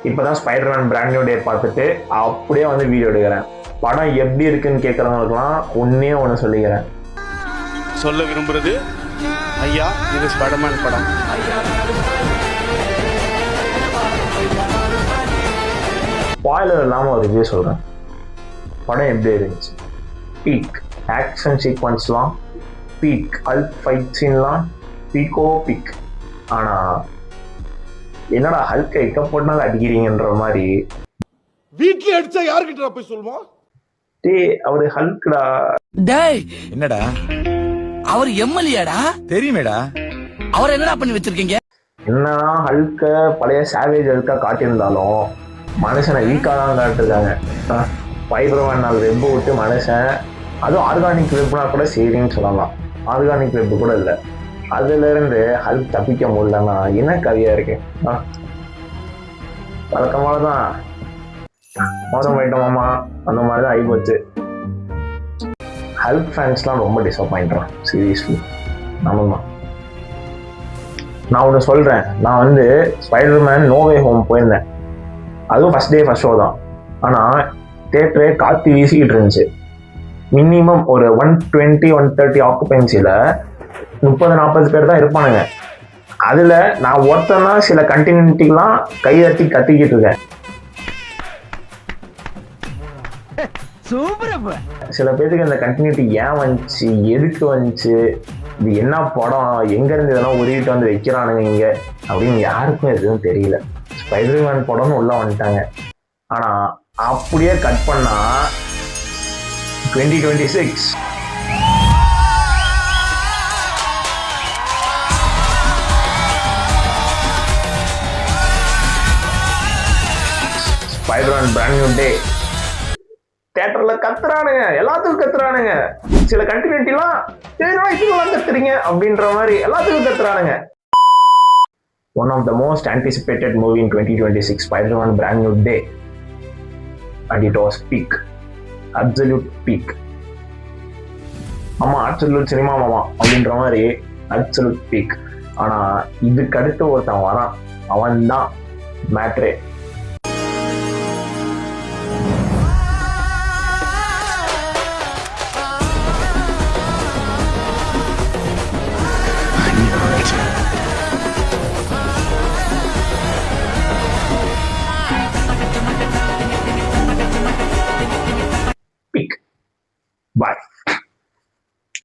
இப்போதான் Spiderman brand new டே பார்த்துட்டு அப்படியே வந்து வீடியோ எடுக்கிறேன். படம் எப்படி இருக்குன்னு கேட்குறவங்களுக்குலாம் ஒன்று சொல்லிக்கிறேன். சொல்ல விரும்புறது ஐயா, இது ஸ்பைடர்மேன் படம். ஸ்பாயிலர் இல்லாமல் ஒரு ரிவ்யூ சொல்கிறேன். படம் எப்படி இருந்துச்சு? பீக் ஆக்ஷன் சீக்வன்ஸ்லாம் பீக், ஹல்க் ஃபைட் சீன்லாம் பீக். ஆனால் என்னடா ஹல்கை இக்க போட்டாலும் அடிக்கிறீங்கன்ற மாதிரி. வீட்ல அடிச்சா யாருக்கிட்ட போய் சொல்லுவோம்? அவரு ஹல்க்டா. டேய் என்னடா அவர் எம்எல்ஏடா? தெரியுமேடா. அவர் என்னடா பண்ணி வச்சிருக்கீங்க? என்னதான் ஹல்க பழைய சாவேஜ் ஹல்கா காட்டியிருந்தாலும் மனுஷனை வீக்காக தான் காட்டிருக்காங்க. ஸ்பைடர்மேன் நாள் வெப்பு விட்டு மனுஷன், அதுவும் ஆர்கானிக் வெப்புனா கூட சரின்னு சொல்லலாம். ஆர்கானிக் வெப்பு கூட இல்லை. அதுல இருந்து ஹல்க் தப்பிக்க முடியலன்னா என்ன கவியா இருக்கு? வழக்கமானதான் மோசம் போயிட்டோமாமா, அந்த மாதிரிதான் ஆகிப்போச்சு. ஹல்க் ஃபேன்ஸ்லாம் ரொம்ப டிசப்பாயிண்டான் சீரியஸ்லி. ஆமாம்மா, நான் ஒன்று சொல்கிறேன். நான் வந்து ஸ்பைடர்மேன் நோ வே ஹோம் போயிருந்தேன். அதுவும் ஃபர்ஸ்ட் ஷோ தான். ஆனால் தேட்டரே காற்று வீசிக்கிட்டு இருந்துச்சு. மினிமம் ஒரு 120-130 ஆக்குபென்சியில் 30-40 பேர் தான் இருப்பானுங்க. அதில் நான் ஒருத்தனா சில கண்டினியூட்டிலாம் கைதட்டி கத்திக்கிட்டு இருக்கேன். சில பேருக்கு இந்த கண்டினியூட்டி ஏன் வந்துச்சு, எதுக்கு வந்துச்சு, இது என்ன படம், எங்கேருந்து இதெல்லாம் உருவிட்டு வந்து வைக்கிறானுங்க இங்கே அப்படின்னு யாருக்கும் எதுவும் தெரியல. ஸ்பைடர்மேன் படம்னு உள்ள வந்துட்டாங்க. ஆனால் அப்படியே கட் பண்ணா 2026 ஸ்பைடர்மேன் பிராண்ட் நியூ டே தியேட்டர்ல கத்துறானுங்க, எல்லாத்துக்கும் கத்துறானுங்க. சில கண்டினியூட்டிலாம் இதுக்கெல்லாம் கத்துறீங்க அப்படின்ற மாதிரி எல்லாத்துக்கும் கத்துறானுங்க. One of the most anticipated movie in 2026, spiderman brand new day, and it was peak, absolute peak. ஆமா, அப்சல்யூட் சினிமா மாமா அப்படின்ற மாதிரி அப்சல்யூட் பீக். ஆனா இதுக்கு அடுத்து ஒருத்தன் வரான், அவன் தான் மேட்ரே.